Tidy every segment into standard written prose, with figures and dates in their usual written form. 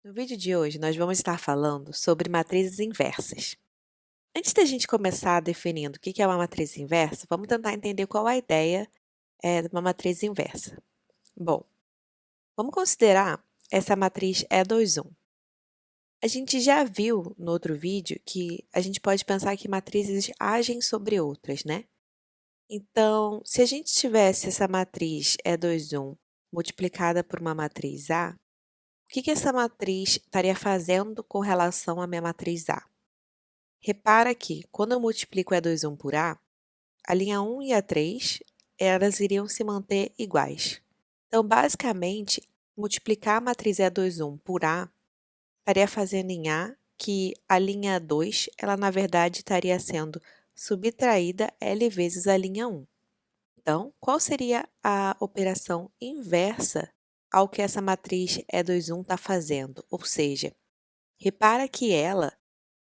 No vídeo de hoje, nós vamos estar falando sobre matrizes inversas. Antes da gente começar definindo o que é uma matriz inversa, vamos tentar entender qual a ideia de uma matriz inversa. Bom, vamos considerar essa matriz E21. A gente já viu no outro vídeo que a gente pode pensar que matrizes agem sobre outras, né? Então, se a gente tivesse essa matriz E21 multiplicada por uma matriz A, o que essa matriz estaria fazendo com relação à minha matriz A? Repara que, quando eu multiplico E21 por a linha 1 e a 3, elas iriam se manter iguais. Então, basicamente, multiplicar a matriz E21 por A estaria fazendo em A que a linha 2, ela na verdade estaria sendo subtraída L vezes a linha 1. Então, qual seria a operação inversa ao que essa matriz E21 está fazendo? Ou seja, repara que ela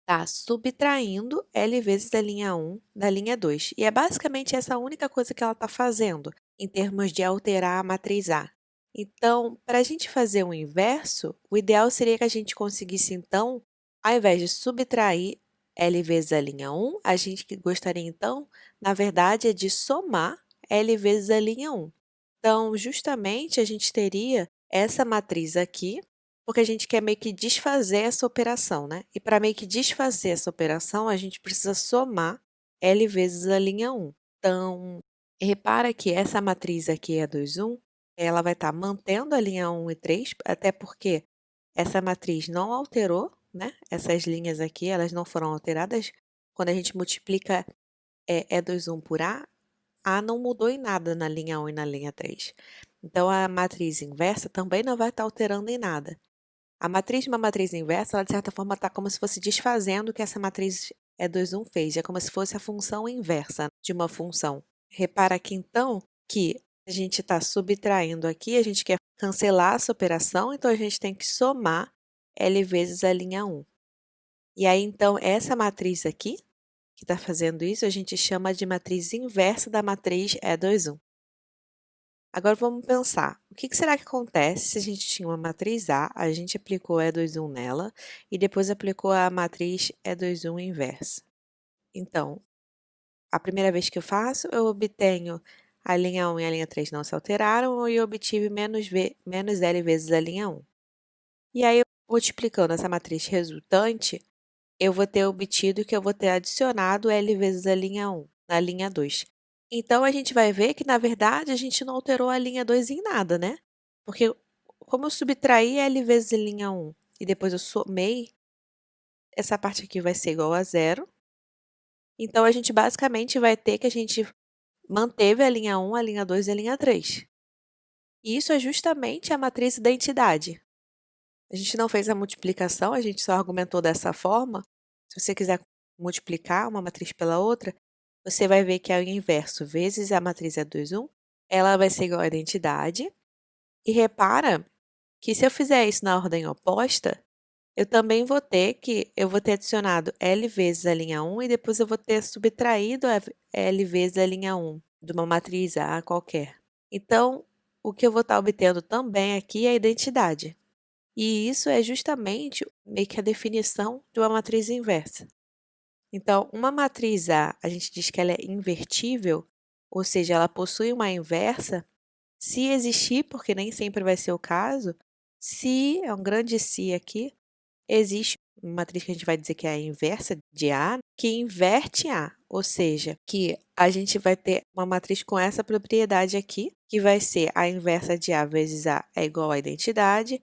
está subtraindo L vezes a linha 1 da linha 2. E é basicamente essa única coisa que ela está fazendo, em termos de alterar a matriz A. Então, para a gente fazer o inverso, o ideal seria que a gente conseguisse, então, ao invés de subtrair L vezes a linha 1, a gente que gostaria, então, na verdade, é de somar L vezes a linha 1. Então, justamente, a gente teria essa matriz aqui, porque a gente quer meio que desfazer essa operação, né? E para meio que desfazer essa operação, a gente precisa somar L vezes a linha 1. Então, repara que essa matriz aqui é 2, 1, ela vai estar mantendo a linha 1 e 3, até porque essa matriz não alterou, né? Essas linhas aqui, elas não foram alteradas. Quando a gente multiplica E2, 1 por A não mudou em nada na linha 1 e na linha 3. Então, a matriz inversa também não vai estar alterando em nada. A matriz de uma matriz inversa, ela de certa forma está como se fosse desfazendo o que essa matriz E21 fez. É como se fosse a função inversa de uma função. Repara aqui então que a gente está subtraindo aqui, a gente quer cancelar essa operação, então a gente tem que somar L vezes a linha 1. E aí então essa matriz aqui, que está fazendo isso, a gente chama de matriz inversa da matriz E21. Agora vamos pensar, o que será que acontece se a gente tinha uma matriz A gente aplicou E21 nela e depois aplicou a matriz E21 inversa? Então, a primeira vez que eu faço, eu obtenho a linha 1 e a linha 3 não se alteraram e eu obtive menos L vezes a linha 1. E aí, multiplicando essa matriz resultante, eu vou ter obtido que eu vou ter adicionado L vezes a linha 1 na linha 2. Então, a gente vai ver que, na verdade, a gente não alterou a linha 2 em nada, né? Porque como eu subtraí L vezes a linha 1 e depois eu somei, essa parte aqui vai ser igual a zero. Então, a gente basicamente vai ter que a gente manteve a linha 1, a linha 2 e a linha 3. E isso é justamente a matriz identidade. A gente não fez a multiplicação, a gente só argumentou dessa forma. Se você quiser multiplicar uma matriz pela outra, você vai ver que é o inverso, vezes a matriz é 2, 1, ela vai ser igual à identidade. E repara que se eu fizer isso na ordem oposta, eu também eu vou ter adicionado L vezes a linha 1 e depois eu vou ter subtraído a L vezes a linha 1 de uma matriz A qualquer. Então, o que eu vou estar obtendo também aqui é a identidade. E isso é justamente meio que a definição de uma matriz inversa. Então, uma matriz A gente diz que ela é invertível, ou seja, ela possui uma inversa, se existir, porque nem sempre vai ser o caso, se, é um grande se aqui, existe uma matriz que a gente vai dizer que é a inversa de A, que inverte A, ou seja, que a gente vai ter uma matriz com essa propriedade aqui, que vai ser a inversa de A vezes A é igual à identidade,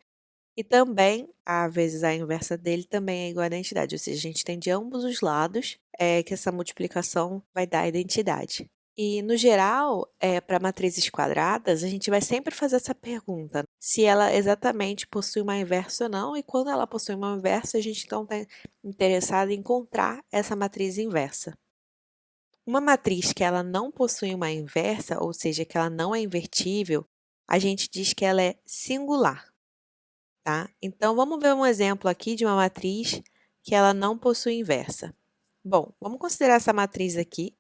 e também A vezes A inversa dele também é igual à identidade, ou seja, a gente tem de ambos os lados que essa multiplicação vai dar a identidade. E, no geral, para matrizes quadradas, a gente vai sempre fazer essa pergunta, se ela exatamente possui uma inversa ou não, e quando ela possui uma inversa, a gente então está interessado em encontrar essa matriz inversa. Uma matriz que ela não possui uma inversa, ou seja, que ela não é invertível, a gente diz que ela é singular, tá? Então, vamos ver um exemplo aqui de uma matriz que ela não possui inversa. Bom, vamos considerar essa matriz aqui,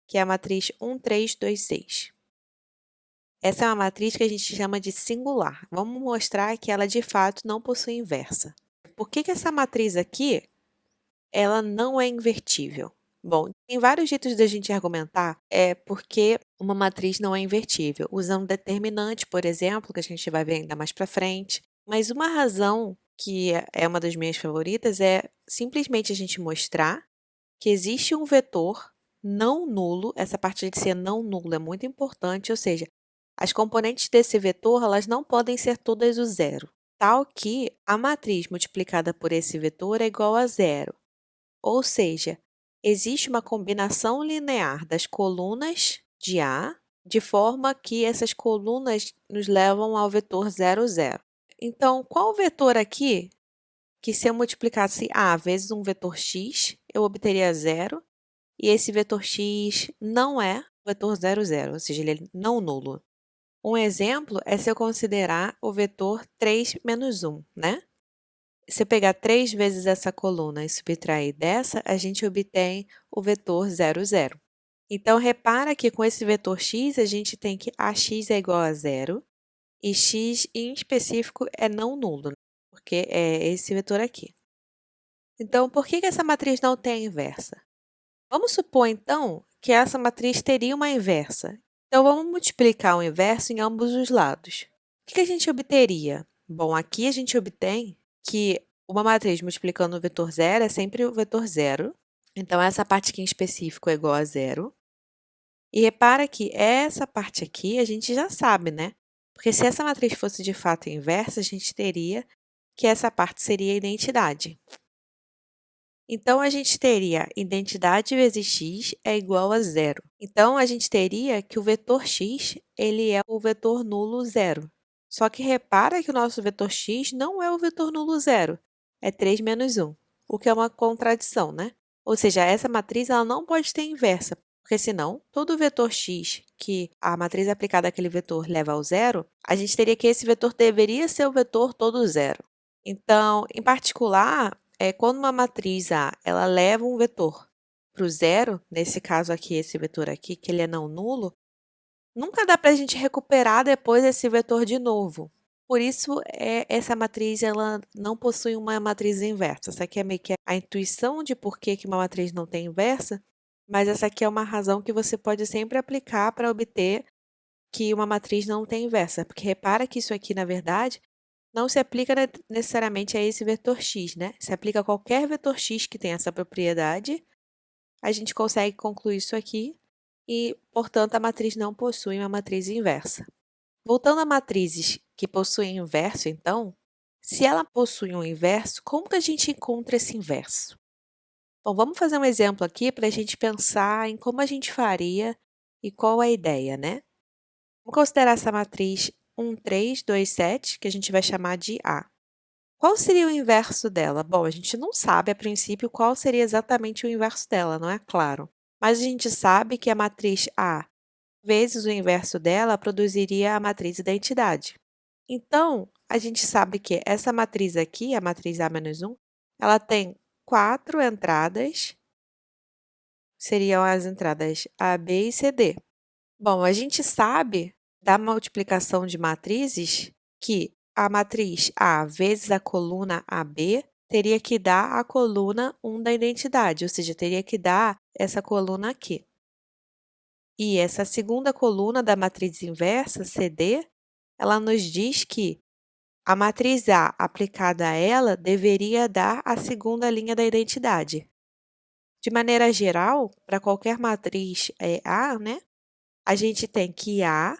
que é a matriz 1, 3, 2, 6. Essa é uma matriz que a gente chama de singular. Vamos mostrar que ela, de fato, não possui inversa. por que que essa matriz aqui, ela não é invertível? Bom, tem vários jeitos da gente argumentar porque uma matriz não é invertível, usando determinante, por exemplo, que a gente vai ver ainda mais para frente. Mas uma razão que é uma das minhas favoritas é simplesmente a gente mostrar que existe um vetor não nulo, essa parte de ser não nulo é muito importante, ou seja, as componentes desse vetor, elas não podem ser todas o zero, tal que a matriz multiplicada por esse vetor é igual a zero. Ou seja, existe uma combinação linear das colunas de A, de forma que essas colunas nos levam ao vetor 0, 0. Então, qual vetor aqui que se eu multiplicasse A vezes um vetor x, eu obteria zero, e esse vetor x não é o vetor 0, 0, ou seja, ele é não nulo. Um exemplo é se eu considerar o vetor 3 menos 1, né? Se eu pegar 3 vezes essa coluna e subtrair dessa, a gente obtém o vetor 0, 0. Então, repara que com esse vetor x, a gente tem que ax é igual a zero, e x em específico é não nulo, porque é esse vetor aqui. Então, por que que essa matriz não tem a inversa? Vamos supor, então, que essa matriz teria uma inversa. Então, vamos multiplicar o inverso em ambos os lados. O que que a gente obteria? Bom, aqui a gente obtém que uma matriz multiplicando o vetor zero é sempre o vetor zero. Então, essa parte aqui em específico é igual a zero. E repara que essa parte aqui a gente já sabe, né? Porque se essa matriz fosse de fato inversa, a gente teria que essa parte seria a identidade. Então, a gente teria identidade vezes x é igual a zero. Então, a gente teria que o vetor x, ele é o vetor nulo zero. Só que repara que o nosso vetor x não é o vetor nulo zero, é 3 menos 1, o que é uma contradição, né? Ou seja, essa matriz ela não pode ter inversa, porque senão, todo vetor x que a matriz aplicada àquele vetor leva ao zero, a gente teria que esse vetor deveria ser o vetor todo zero. Então, em particular, quando uma matriz A ela leva um vetor para o zero, nesse caso aqui, esse vetor aqui, que ele é não nulo, nunca dá para a gente recuperar depois esse vetor de novo. Por isso, essa matriz ela não possui uma matriz inversa. Essa aqui é meio que a intuição de por que que uma matriz não tem inversa, mas essa aqui é uma razão que você pode sempre aplicar para obter que uma matriz não tem inversa. Porque repara que isso aqui, na verdade, não se aplica necessariamente a esse vetor x, né? Se aplica a qualquer vetor x que tenha essa propriedade, a gente consegue concluir isso aqui e, portanto, a matriz não possui uma matriz inversa. Voltando a matrizes que possuem inverso, então, se ela possui um inverso, como que a gente encontra esse inverso? Bom, vamos fazer um exemplo aqui para a gente pensar em como a gente faria e qual a ideia, né? Vamos considerar essa matriz 1, 3, 2, 7, que a gente vai chamar de A. Qual seria o inverso dela? Bom, a gente não sabe a princípio qual seria exatamente o inverso dela, não é claro. Mas a gente sabe que a matriz A vezes o inverso dela produziria a matriz identidade. Então, a gente sabe que essa matriz aqui, a matriz A menos 1, ela tem 4 entradas, seriam as entradas A, B e C, D. Bom, a gente sabe da multiplicação de matrizes que a matriz A vezes a coluna AB teria que dar a coluna 1 da identidade, ou seja, teria que dar essa coluna aqui. E essa segunda coluna da matriz inversa, CD, ela nos diz que a matriz A aplicada a ela deveria dar a segunda linha da identidade. De maneira geral, para qualquer matriz A, né, a gente tem que A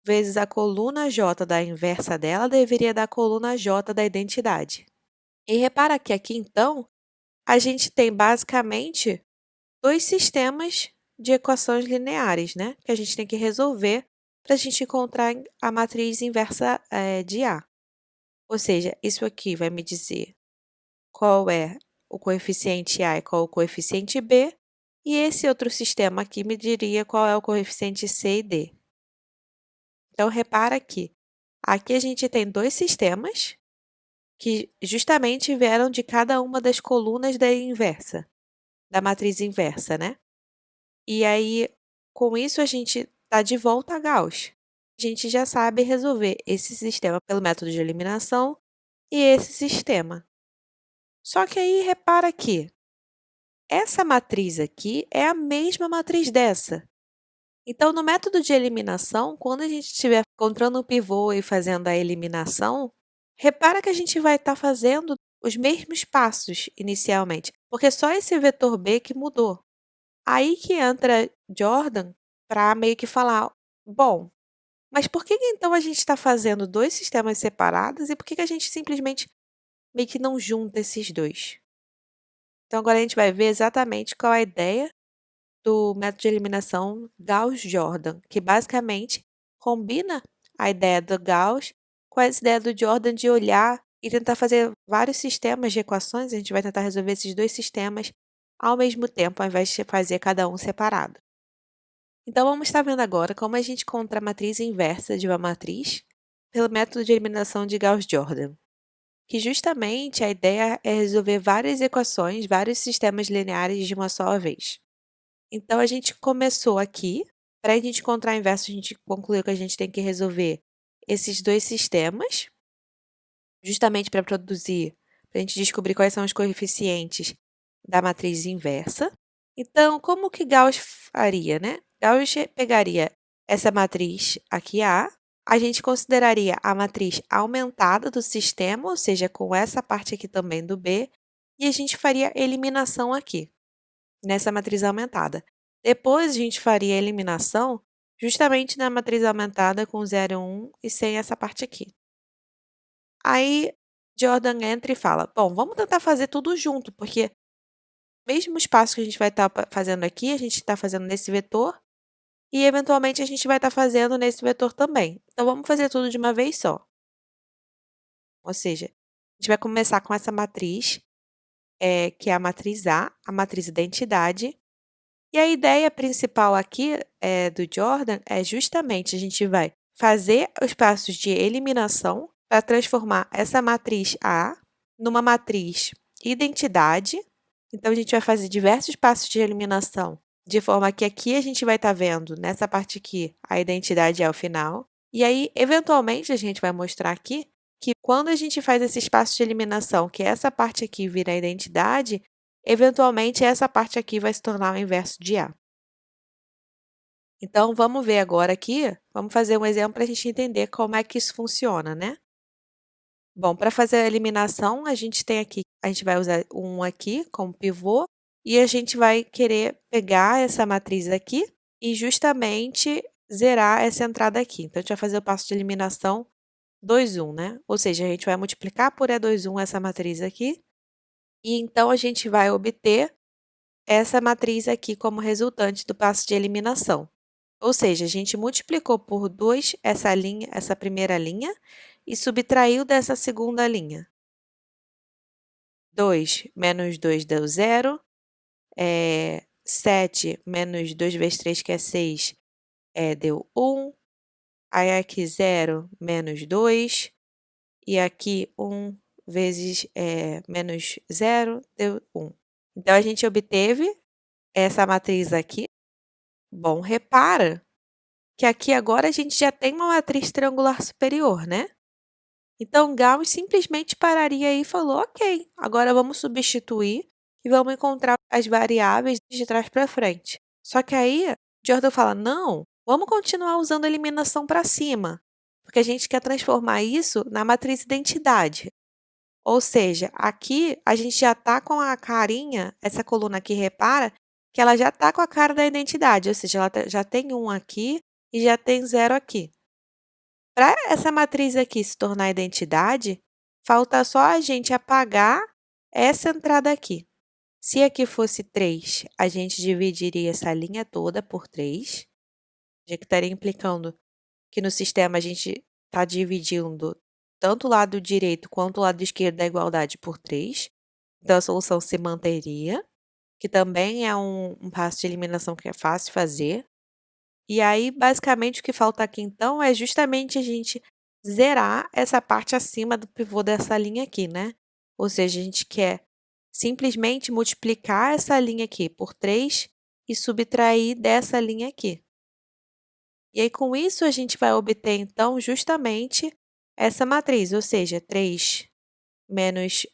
vezes a coluna J da inversa dela deveria dar a coluna J da identidade. E repara que aqui, então, a gente tem basicamente dois sistemas de equações lineares, né? Que a gente tem que resolver para a gente encontrar a matriz inversa de A. Ou seja, isso aqui vai me dizer qual é o coeficiente A e qual é o coeficiente B, e esse outro sistema aqui me diria qual é o coeficiente C e D. Então, repara que aqui a gente tem dois sistemas que justamente vieram de cada uma das colunas da inversa, da matriz inversa, né? E aí, com isso, a gente está de volta a Gauss. A gente já sabe resolver esse sistema pelo método de eliminação e esse sistema. Só que aí repara que essa matriz aqui é a mesma matriz dessa. Então, no método de eliminação, quando a gente estiver encontrando um pivô e fazendo a eliminação, repara que a gente vai estar fazendo os mesmos passos inicialmente, porque é só esse vetor B que mudou. Aí que entra Jordan para meio que falar: bom, mas por que então a gente está fazendo dois sistemas separados e por que a gente simplesmente meio que não junta esses dois? Então, agora a gente vai ver exatamente qual é a ideia do método de eliminação Gauss-Jordan, que basicamente combina a ideia do Gauss com essa ideia do Jordan de olhar e tentar fazer vários sistemas de equações. A gente vai tentar resolver esses dois sistemas ao mesmo tempo, ao invés de fazer cada um separado. Então, vamos estar vendo agora como a gente encontra a matriz inversa de uma matriz pelo método de eliminação de Gauss-Jordan, que justamente a ideia é resolver várias equações, vários sistemas lineares de uma só vez. Então, a gente começou aqui, para a gente encontrar a inversa, a gente concluiu que a gente tem que resolver esses dois sistemas, justamente para produzir, para a gente descobrir quais são os coeficientes da matriz inversa. Então, como que Gauss faria, né? Gauss pegaria essa matriz aqui a gente consideraria a matriz aumentada do sistema, ou seja, com essa parte aqui também do B, e a gente faria eliminação aqui, nessa matriz aumentada. Depois a gente faria a eliminação justamente na matriz aumentada com 0, 1 e sem essa parte aqui. Aí Jordan entra e fala: bom, vamos tentar fazer tudo junto, porque mesmo os passos que a gente vai estar fazendo aqui, a gente está fazendo nesse vetor e eventualmente a gente vai estar fazendo nesse vetor também. Então vamos fazer tudo de uma vez só. Ou seja, a gente vai começar com essa matriz, que é a matriz identidade. E a ideia principal aqui do Jordan é justamente a gente vai fazer os passos de eliminação para transformar essa matriz A numa matriz identidade. Então, a gente vai fazer diversos passos de eliminação, de forma que aqui a gente vai estar vendo, nessa parte aqui, a identidade é o final. E aí, eventualmente, a gente vai mostrar aqui que quando a gente faz esses passos de eliminação, que essa parte aqui vira a identidade, eventualmente essa parte aqui vai se tornar o inverso de A. Então, vamos ver agora aqui, vamos fazer um exemplo para a gente entender como é que isso funciona, né? Bom, para fazer a eliminação, a gente tem aqui, a gente vai usar um aqui como pivô e a gente vai querer pegar essa matriz aqui e justamente zerar essa entrada aqui. Então, a gente vai fazer o passo de eliminação 2, 1, né? Ou seja, a gente vai multiplicar por E2, 1 essa matriz aqui e então a gente vai obter essa matriz aqui como resultante do passo de eliminação. Ou seja, a gente multiplicou por 2 essa linha, essa primeira linha, e subtraiu dessa segunda linha. 2 menos 2 deu 0. 7 menos 2 vezes 3, que é 6, deu 1. Aí aqui 0 menos 2. E aqui 1 vezes menos 0 deu 1. Então, a gente obteve essa matriz aqui. Bom, repara que aqui agora a gente já tem uma matriz triangular superior, né? Então, Gauss simplesmente pararia aí e falou: ok, agora vamos substituir e vamos encontrar as variáveis de trás para frente. Só que aí, Jordan fala: não, vamos continuar usando a eliminação para cima, porque a gente quer transformar isso na matriz identidade. Ou seja, aqui a gente já está com a carinha, essa coluna aqui, repara, que ela já está com a cara da identidade, ou seja, ela já tem 1 aqui e já tem 0 aqui. Para essa matriz aqui se tornar identidade, falta só a gente apagar essa entrada aqui. Se aqui fosse 3, a gente dividiria essa linha toda por 3, já que estaria implicando que no sistema a gente está dividindo tanto o lado direito quanto o lado esquerdo da igualdade por 3. Então, a solução se manteria, que também é um passo de eliminação que é fácil fazer. E aí, basicamente, o que falta aqui, então, é justamente a gente zerar essa parte acima do pivô dessa linha aqui, né? Ou seja, a gente quer simplesmente multiplicar essa linha aqui por 3 e subtrair dessa linha aqui. E aí, com isso, a gente vai obter, então, justamente essa matriz, ou seja, 3 menos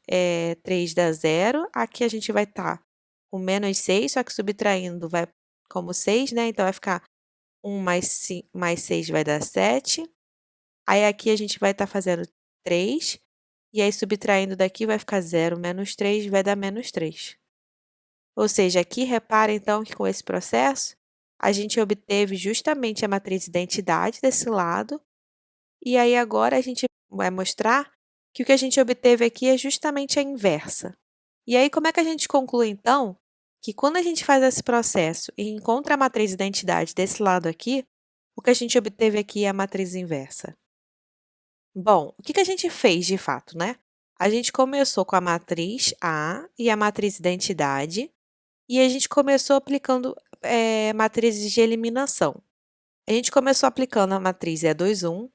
3 dá 0. Aqui a gente vai estar com menos 6, só que subtraindo vai como 6, né? Então, vai ficar 1 mais 6 vai dar 7. Aí, aqui a gente vai estar fazendo 3. E aí, subtraindo daqui, vai ficar 0 menos 3, vai dar menos 3. Ou seja, aqui repara então que com esse processo, a gente obteve justamente a matriz identidade desse lado, e aí agora a gente vai mostrar que o que a gente obteve aqui é justamente a inversa. E aí como é que a gente conclui então que quando a gente faz esse processo e encontra a matriz identidade desse lado aqui, o que a gente obteve aqui é a matriz inversa? Bom, o que que a gente fez de fato, né? A gente começou com a matriz A e a matriz identidade, e a gente começou aplicando, matrizes de eliminação. A gente começou aplicando a matriz E2, 1,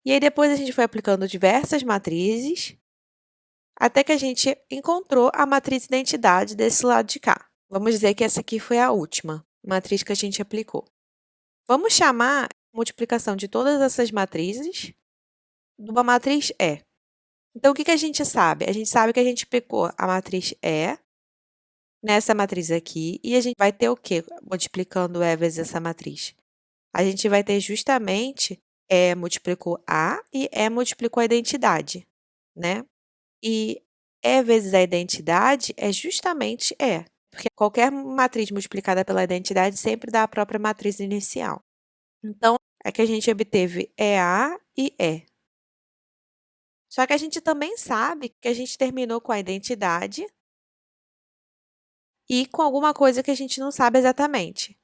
e aí depois a gente foi aplicando diversas matrizes, até que a gente encontrou a matriz identidade desse lado de cá. Vamos dizer que essa aqui foi a última matriz que a gente aplicou. Vamos chamar a multiplicação de todas essas matrizes de uma matriz E. Então, o que que a gente sabe? A gente sabe que a gente aplicou a matriz E nessa matriz aqui, e a gente vai ter o quê multiplicando E vezes essa matriz? A gente vai ter justamente E multiplicou A e E multiplicou a identidade, né? E E vezes a identidade é justamente E, porque qualquer matriz multiplicada pela identidade sempre dá a própria matriz inicial. Então, é que a gente obteve EA e E. Só que a gente também sabe que a gente terminou com a identidade e com alguma coisa que a gente não sabe exatamente.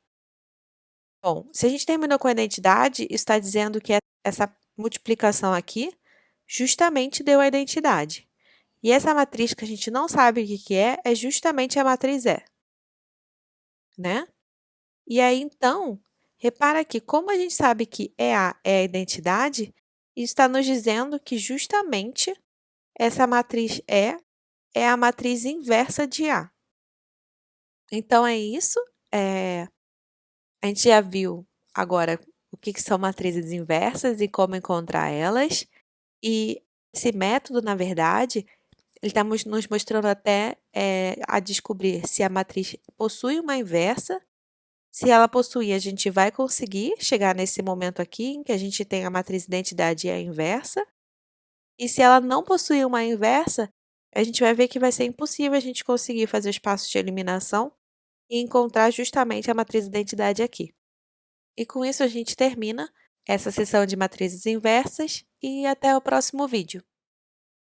Bom, se a gente terminou com a identidade, isso está dizendo que essa multiplicação aqui justamente deu a identidade. E essa matriz que a gente não sabe o que que é justamente a matriz E, né? E aí, então, repara que como a gente sabe que EA é a identidade, isso está nos dizendo que justamente essa matriz E é a matriz inversa de A. Então, é isso. A gente já viu agora o que que são matrizes inversas e como encontrar elas. E esse método, na verdade, ele está nos mostrando até a descobrir se a matriz possui uma inversa. Se ela possuir, a gente vai conseguir chegar nesse momento aqui em que a gente tem a matriz identidade e a inversa. E se ela não possuir uma inversa, a gente vai ver que vai ser impossível a gente conseguir fazer os passos de eliminação e encontrar justamente a matriz identidade aqui. E com isso a gente termina essa sessão de matrizes inversas e até o próximo vídeo.